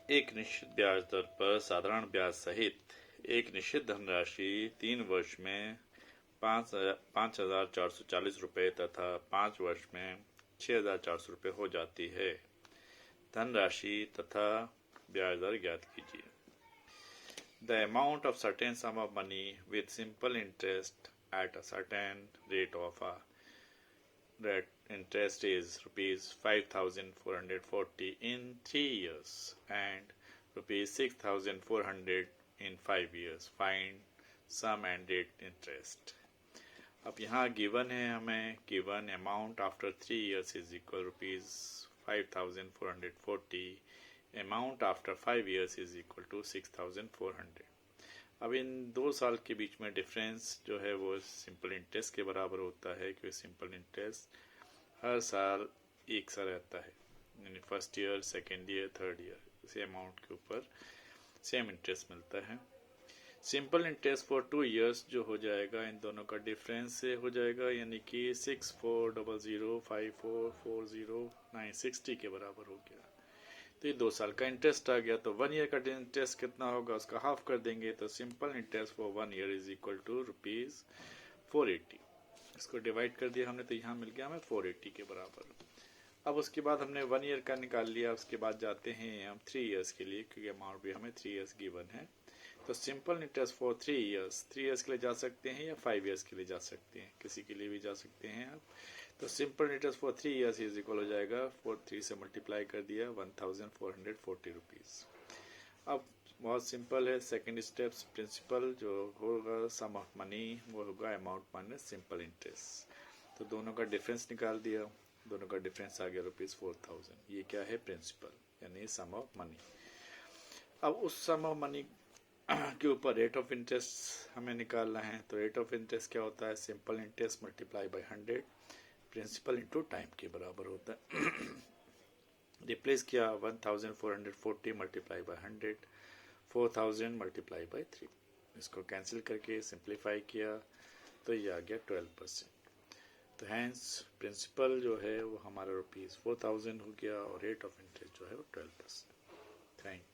एक निश्चित ब्याज दर पर साधारण ब्याज सहित एक निश्चित धनराशि 3 वर्ष में 5,440 रुपये तथा 5 वर्ष में 6,400 रुपये हो जाती है। धनराशि तथा ब्याज दर ज्ञात कीजिए। The amount of certain sum of money with simple interest at a certain rate of that interest is rupees 5,440 in 3 years and rupees 6,400 in 5 years. Find sum and rate interest. अब यहाँ गिवन है हमें given amount after 3 years is equal rupees 5,440. Amount after 5 years is equal to 6,400. अब इन 2 साल के बीच में difference जो है वो सिंपल इंटरेस्ट के बराबर होता है, क्योंकि सिंपल इंटरेस्ट हर साल एक सा रहता है, यानी first year, second year, third year, इसी अमाउंट के ऊपर सेम इंटरेस्ट मिलता है। सिंपल इंटरेस्ट फॉर 2 years जो हो जाएगा इन दोनों का डिफरेंस से हो जाएगा, यानी कि 64005440,960 के बराबर हो गया। तो ये 2 साल का इंटरेस्ट आ गया। तो 1 year का इंटरेस्ट कितना होगा, उसका हाफ कर देंगे, तो simple interest for 1 year is equal to rupees 480। इसको डिवाइड कर दिया हमने, तो यहाँ मिल गया हमें 480 के बराबर। अब उसके बाद हमने 1 year का निकाल लिया। उसके बाद जाते हैं हम 3 years के लिए, क्योंकि अमाउंट भी हमें 3 years गिवन है। तो simple interest for 3 years, 3 years के लिए जा सकते हैं या 5 years के लिए जा सकते हैं, किसी के लिए भी जा सकते हैं आप। तो simple interest for 3 years is equal हो जाएगा 3 से मल्टीप्लाई कर दिया 1,440 रुपीज़। अब बहुत सिंपल है। सेकंड स्टेप्स प्रिंसिपल जो होगा सम ऑफ मनी वो होगा अमाउंट माइनस सिंपल इंटरेस्ट। तो दोनों का डिफरेंस निकाल दिया, दोनों का डिफरेंस आ गया रुपीज़ 4,000। ये क्या है, प्रिंसिपल यानी सम ऑफ मनी। अब उस सम ऑफ मनी के ऊपर रेट ऑफ इंटरेस्ट हमें निकालना है। तो रेट ऑफ इंटरेस्ट क्या होता है, simple interest multiply by 100 principal into time के बराबर होता है। रिप्लेस किया 1,440 मल्टीप्लाई बाय 100, 4,000 मल्टीप्लाई बाय 3। इसको कैंसिल करके सिंप्लीफाई किया तो ये आ गया 12%। तो हैंस प्रिंसिपल जो है वो हमारा रुपीज़ 4,000 हो गया और रेट ऑफ इंटरेस्ट जो है वो 12%। Thank you.